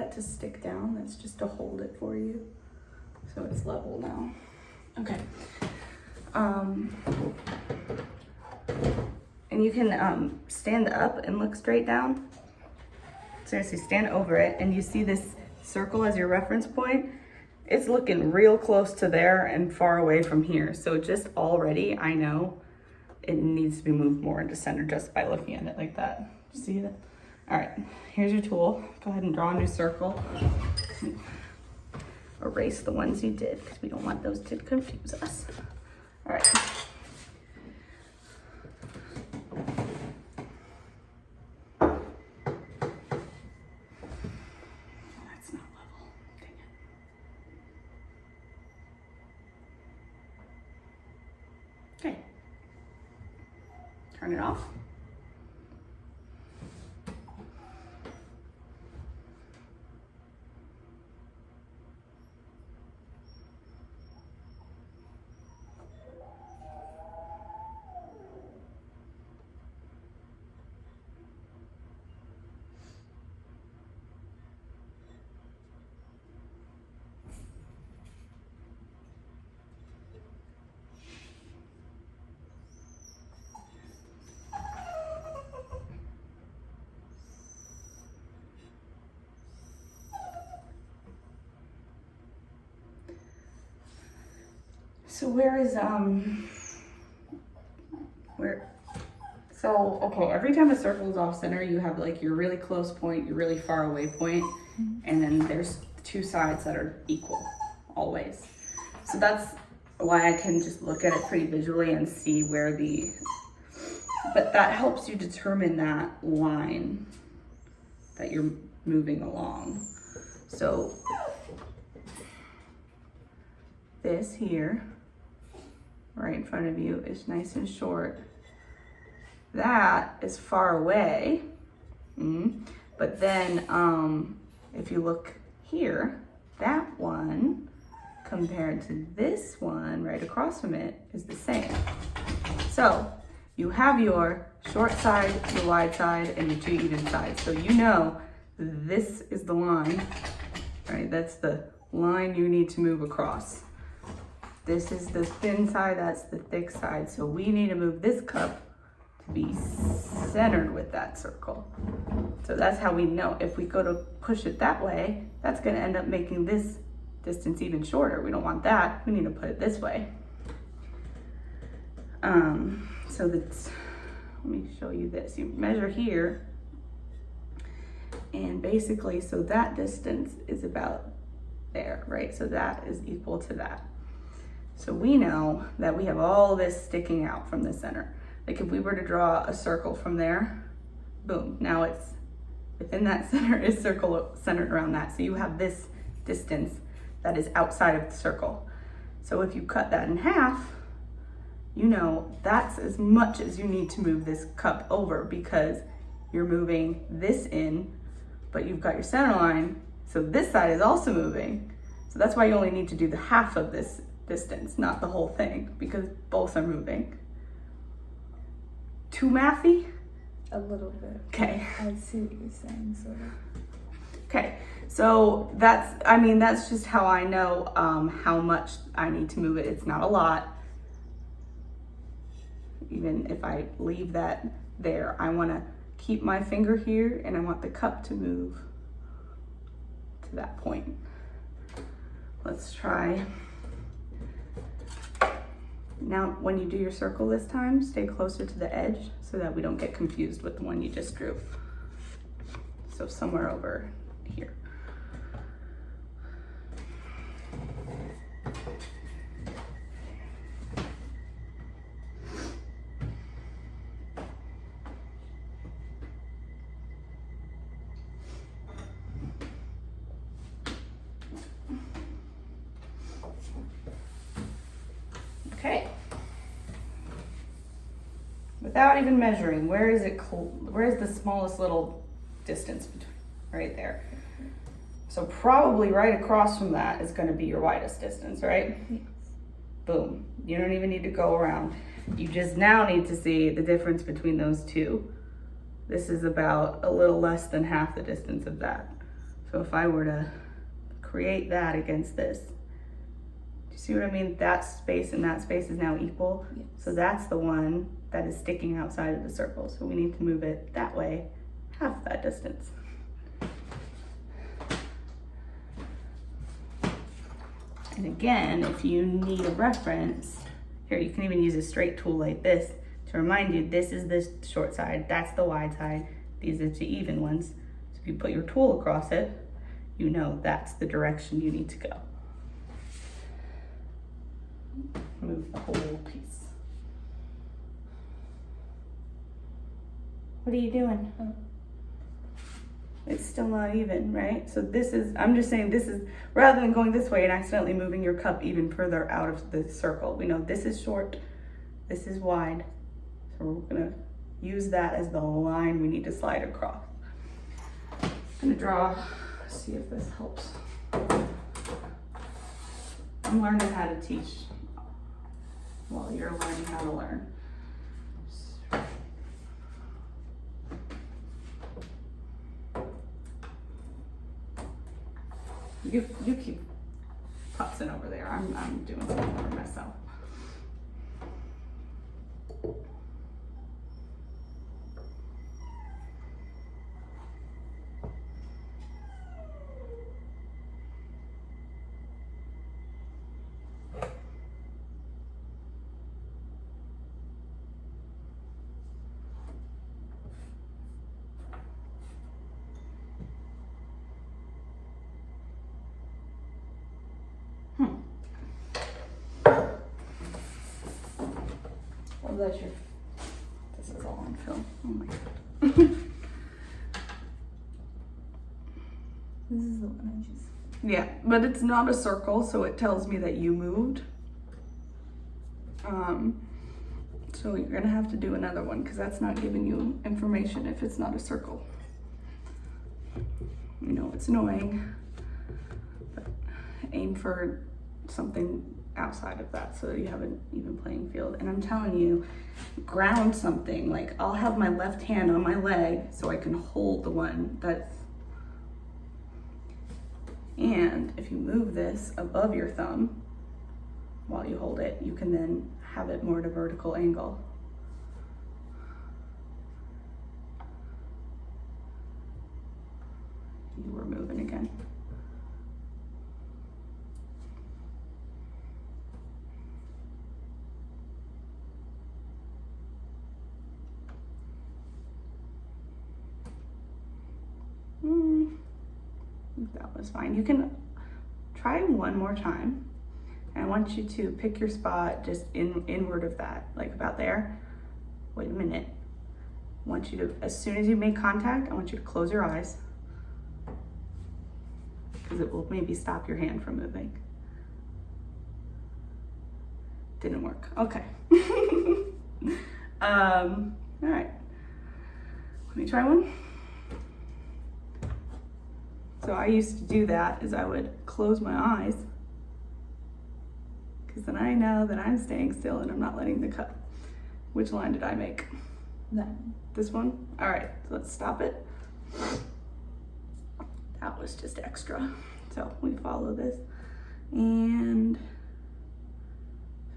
that to stick down. That's just to hold it for you. So it's level now. Okay. And you can stand up and look straight down. Seriously, stand over it and you see this circle as your reference point. It's looking real close to there and far away from here. So just already, I know it needs to be moved more into center just by looking at it like that. See that? All right, here's your tool. Go ahead and draw a new circle. Erase the ones you did because we don't want those to confuse us. All right. That's not level. Dang it. Okay. Turn it off. So okay, every time a circle is off center, you have like your really close point, your really far away point, and then there's two sides that are equal, always. So that's why I can just look at it pretty visually and see where but that helps you determine that line that you're moving along. So this here, right in front of you, is nice and short. That is far away, but then if you look here, that one compared to this one right across from it is the same. So you have your short side, your wide side, and your two even sides. So you know this is the line, right? That's the line you need to move across. This is the thin side, that's the thick side. So we need to move this cup to be centered with that circle. So that's how we know. If we go to push it that way, that's gonna end up making this distance even shorter. We don't want that. We need to put it this way. So that's, let me show you this. You measure here, and basically, so that distance is about there, right? So that is equal to that. So we know that we have all this sticking out from the center. Like if we were to draw a circle from there, boom, now it's within that center is circle centered around that. So you have this distance that is outside of the circle. So if you cut that in half, you know that's as much as you need to move this cup over, because you're moving this in, but you've got your center line. So this side is also moving. So that's why you only need to do the half of this distance, not the whole thing, because both are moving. Too mathy? A little bit. Okay. I see what you're saying, sort of. Okay, so that's just how I know how much I need to move it. It's not a lot. Even if I leave that there, I want to keep my finger here and I want the cup to move to that point. Let's try. Now, when you do your circle this time, stay closer to the edge so that we don't get confused with the one you just drew. So somewhere over here. Okay. Without even measuring, where is the smallest little distance between? Right there. So probably right across from that is going to be your widest distance, right? Yes. Boom. You don't even need to go around. You just now need to see the difference between those two. This is about a little less than half the distance of that. So So if I were to create that against this, do you see what I mean? That space and that space is now equal. Yes. So that's the one that is sticking outside of the circle. So we need to move it that way, half that distance. And again, if you need a reference, here you can even use a straight tool like this to remind you this is the short side, that's the wide side, these are the even ones. So if you put your tool across it, you know that's the direction you need to go. Move the whole piece. What are you doing? Oh. It's still not even, right? So this is, I'm just saying this is, rather than going this way and accidentally moving your cup even further out of the circle, we know this is short, this is wide. So we're gonna use that as the line we need to slide across. I'm gonna draw, see if this helps. I'm learning how to teach while you're learning how to learn. You keep putzing over there. I'm doing something for myself. Well, that's your, this is all on film. Oh my God. This is the one I just. Yeah, but it's not a circle, so it tells me that you moved. So you're gonna have to do another one because that's not giving you information if it's not a circle. You know, it's annoying, but aim for something outside of that so that you have an even playing field. And I'm telling you, ground something. Like, I'll have my left hand on my leg so I can hold the one that's, and if you move this above your thumb while you hold it, you can then have it more at a vertical angle. You were moving again. That was fine. You can try one more time. And I want you to pick your spot just inward of that, like about there. Wait a minute. I want you to, as soon as you make contact, I want you to close your eyes, because it will maybe stop your hand from moving. Didn't work. Okay. All right. Let me try one. So I used to do that, is I would close my eyes, because then I know that I'm staying still and I'm not letting the cup. Which line did I make? That. This one? All right, let's stop it. That was just extra. So we follow this. And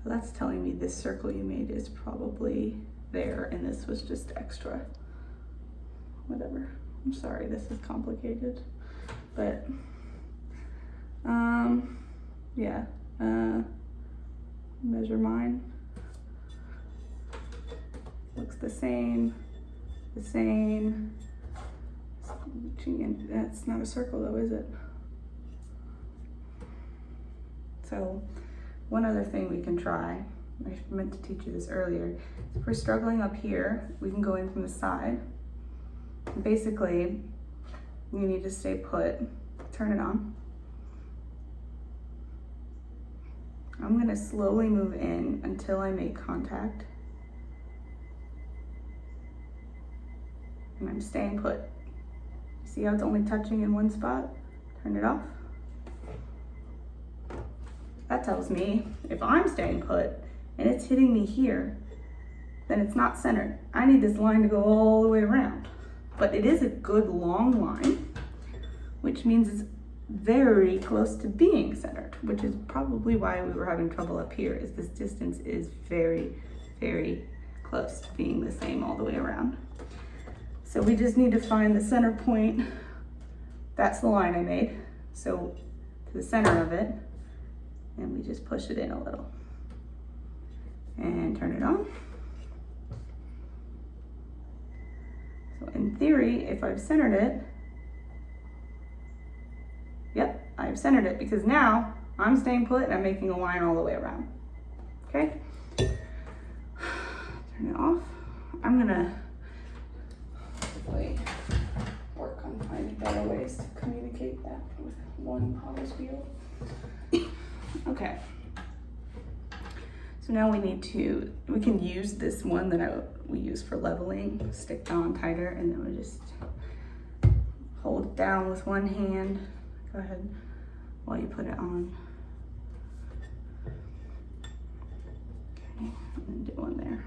so that's telling me this circle you made is probably there, and this was just extra. Whatever. I'm sorry, this is complicated. But, yeah, measure mine. Looks the same. That's not a circle though, is it? So, one other thing we can try, I meant to teach you this earlier. If we're struggling up here, we can go in from the side. Basically, you need to stay put, turn it on. I'm gonna slowly move in until I make contact. And I'm staying put. See how it's only touching in one spot? Turn it off. That tells me if I'm staying put and it's hitting me here, then it's not centered. I need this line to go all the way around. But it is a good long line, which means it's very close to being centered, which is probably why we were having trouble up here, is this distance is very, very close to being the same all the way around. So we just need to find the center point. That's the line I made. So to the center of it, and we just push it in a little. And turn it on. So in theory, if I've centered it, yep, I've centered it, because now I'm staying put and I'm making a line all the way around. Okay? Turn it off. I'm gonna hopefully work on finding better ways to communicate that with one Hobbles wheel. Okay. So now we can use this one that we use for leveling, stick on tighter, and then we just hold it down with one hand. Go ahead while you put it on. Okay, and do one there.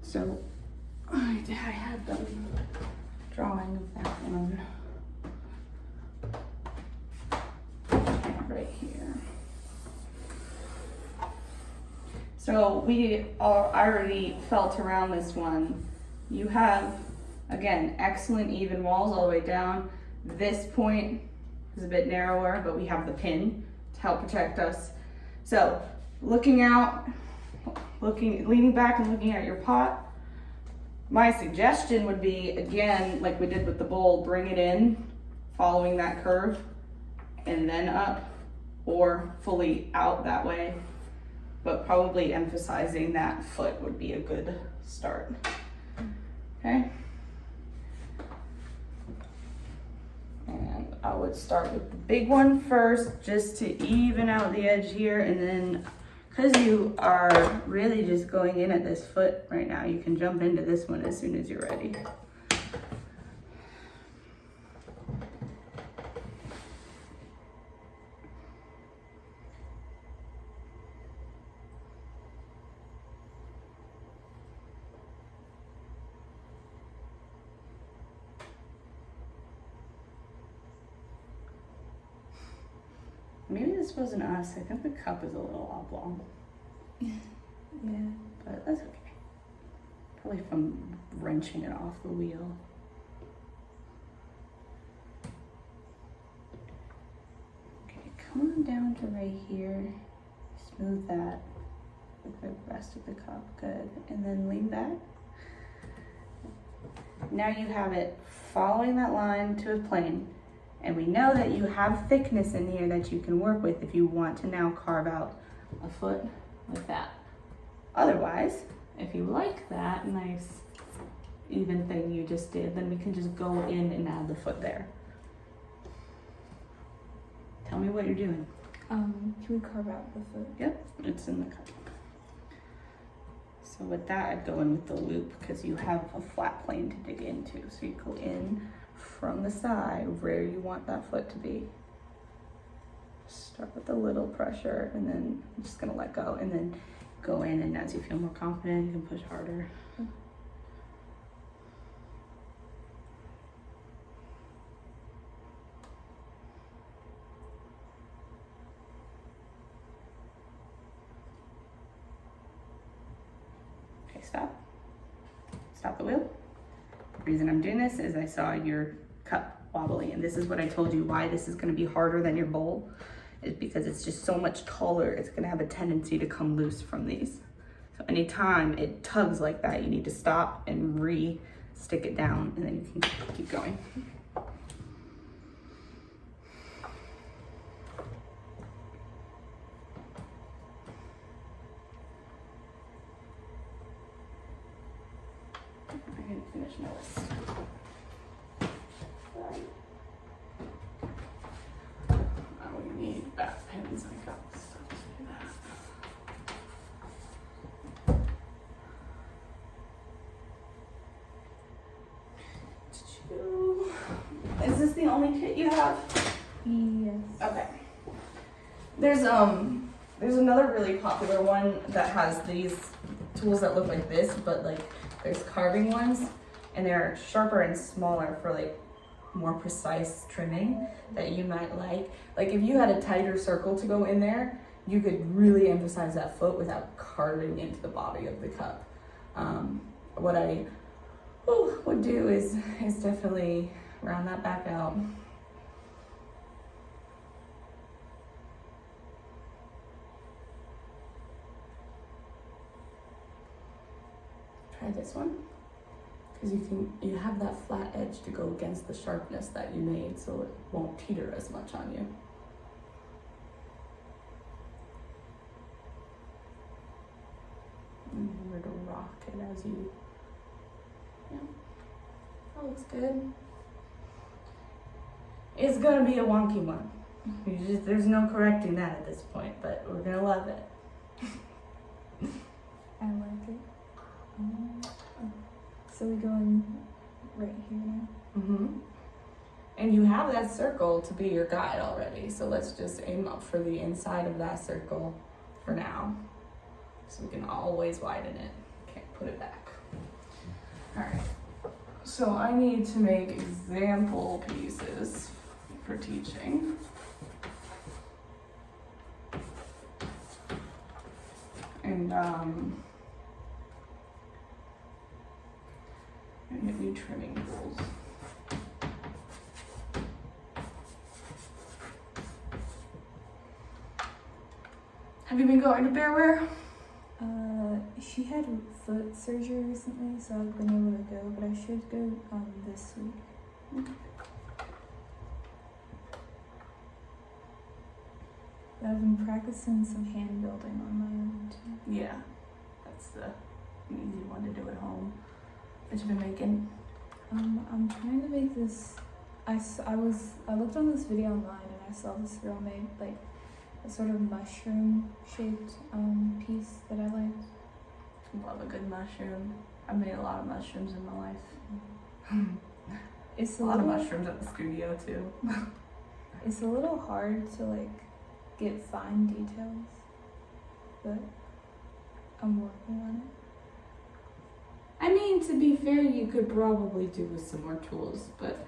So I had the drawing of that one right here. So I already felt around this one. You have, again, excellent even walls all the way down. This point is a bit narrower, but we have the pin to help protect us. So looking out, leaning back and looking at your pot, my suggestion would be, again, like we did with the bowl, bring it in, following that curve, and then up, or fully out that way. But probably emphasizing that foot would be a good start. Okay? And I would start with the big one first, just to even out the edge here, and then because you are really just going in at this foot right now, you can jump into this one as soon as you're ready. Maybe this wasn't us. I think the cup is a little oblong. Yeah. But that's okay. Probably from wrenching it off the wheel. Okay, come on down to right here. Smooth that with the rest of the cup. Good. And then lean back. Now you have it following that line to a plane. And we know that you have thickness in here that you can work with if you want to now carve out a foot like that. Otherwise, if you like that nice even thing you just did, then we can just go in and add the foot there. Tell me what you're doing. Can we carve out the foot? Yep, it's in the cup. So with that, I'd go in with the loop because you have a flat plane to dig into. So you go in from the side where you want that foot to be. Start with a little pressure and then I'm just gonna let go and then go in, and as you feel more confident, you can push harder. Okay, stop. Stop the wheel. The reason I'm doing this is I saw your cup wobbly, and this is what I told you why this is going to be harder than your bowl, is because it's just so much taller. It's going to have a tendency to come loose from these. So anytime it tugs like that, you need to stop and re-stick it down, and then you can keep going. I can finish my list. We need back pins. I got stuff to do that. Is this the only kit you have? Yes. Okay. There's another really popular one that has these tools that look like this, but like There's carving ones, and they're sharper and smaller for like more precise trimming that you might like. Like if you had a tighter circle to go in there, you could really emphasize that foot without carving into the body of the cup. What I would do is definitely round that back out. Try this one, because you have that flat edge to go against the sharpness that you made, so it won't teeter as much on you. And remember to rock it as you, yeah, that looks good. It's gonna be a wonky one. There's no correcting that at this point, but we're gonna love it. I like it. So we go in right here now. Mm-hmm. And you have that circle to be your guide already, so let's just aim up for the inside of that circle for now. So we can always widen it. Can't put it back. All right. So I need to make example pieces for teaching. And I get new trimming tools. Have you been going to Bear Wear? She had foot surgery recently, so I've been able to go, but I should go this week. But I've been practicing some hand building on my own too. Yeah, that's an easy one to do at home. What you been making? I'm trying to make this. I looked on this video online and I saw this girl made like a sort of mushroom shaped piece that I liked. Love a good mushroom. I've made a lot of mushrooms in my life. It's A lot of mushrooms at the studio too. It's a little hard to like get fine details, but I'm working on it. I mean, to be fair, you could probably do with some more tools, but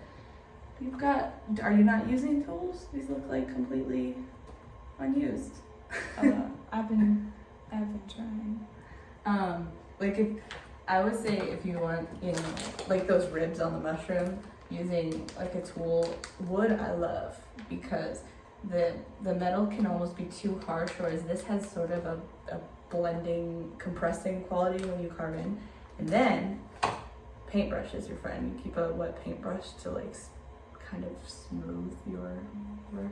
you've got. Are you not using tools? These look like completely unused. I've been trying. Like if I would say if you want, like those ribs on the mushroom, using like a tool, wood I love because the metal can almost be too harsh, whereas this has sort of a blending, compressing quality when you carve in. And then paintbrush is your friend. You keep a wet paintbrush to like kind of smooth your work.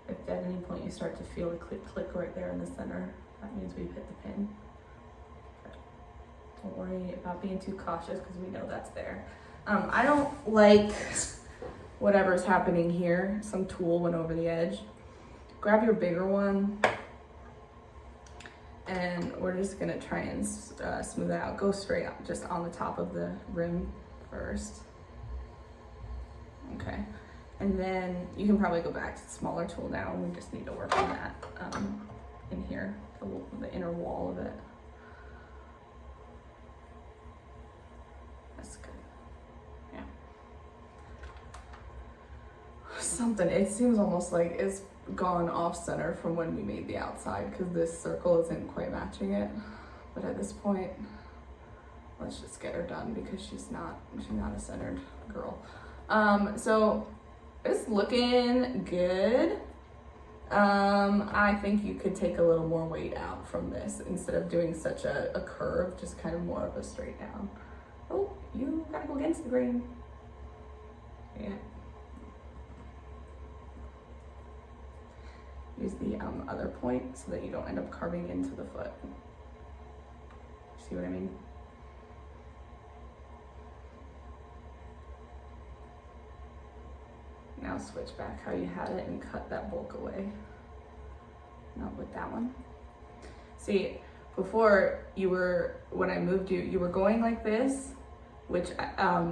If at any point you start to feel a click right there in the center, that means we've hit the pin. But don't worry about being too cautious because we know that's there. I don't like whatever's happening here. Some tool went over the edge. Grab your bigger one and we're just gonna try and smooth it out. Go straight up, just on the top of the rim first. Okay. And then you can probably go back to the smaller tool now. We just need to work on that in here, the inner wall of it. That's good. Yeah. Something, it seems almost like it's gone off center from when we made the outside because this circle isn't quite matching it. But at this point, let's just get her done because she's not a centered girl. So it's looking good. I think you could take a little more weight out from this instead of doing such a curve, just kind of more of a straight down. Oh, you gotta go against the grain. Yeah. Use the other point so that you don't end up carving into the foot. See what I mean? Now switch back how you had it and cut that bulk away. Not with that one. See, before you were, when I moved you, you were going like this, which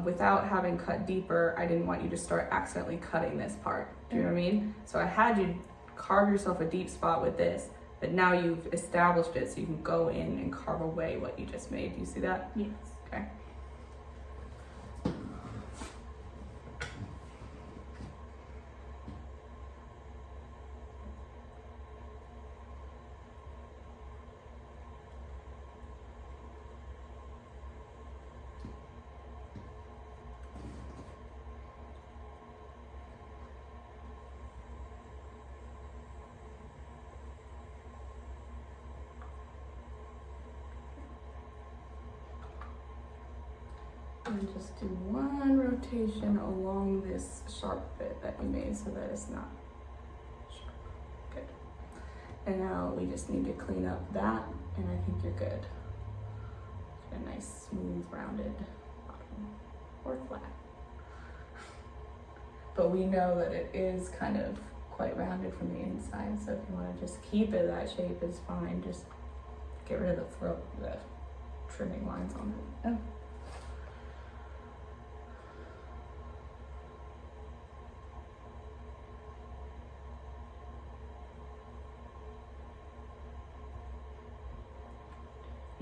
without having cut deeper, I didn't want you to start accidentally cutting this part. Do you know what I mean? So I had you carve yourself a deep spot with this, but now you've established it so you can go in and carve away what you just made. Do you see that? Yes. Okay. And just do one rotation along this sharp bit that you made so that it's not sharp. Good. And now we just need to clean up that, and I think you're good. Get a nice, smooth, rounded bottom, or flat. But we know that it is kind of quite rounded from the inside, so if you want to just keep it that shape is fine. Just get rid of the throat, the trimming lines on it. Oh.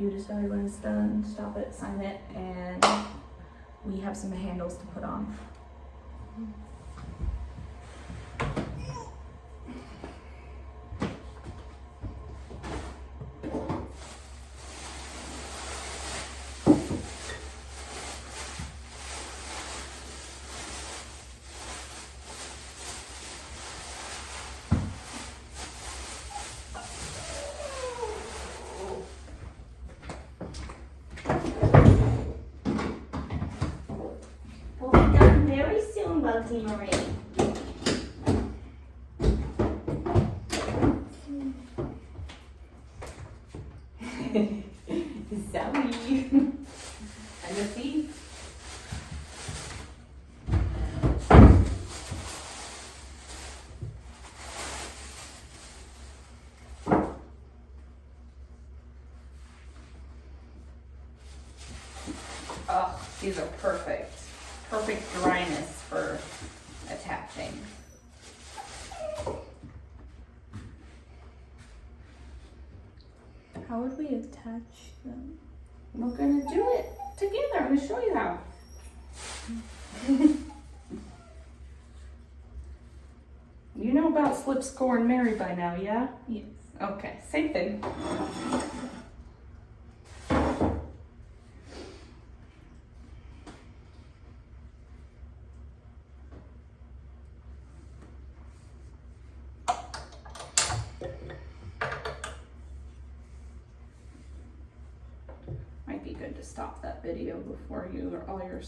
You decide when it's done, stop it, sign it, and we have some handles to put on. We'll be done very soon, Bugsy Marie. Sorry. And the feet. Oh, these are perfect. Perfect dryness for attaching. How would we attach them? We're gonna do it together. I'm gonna show you how. You know about slip, score, and marry by now, yeah? Yes. Okay, same thing. Might be good to stop that video before you all your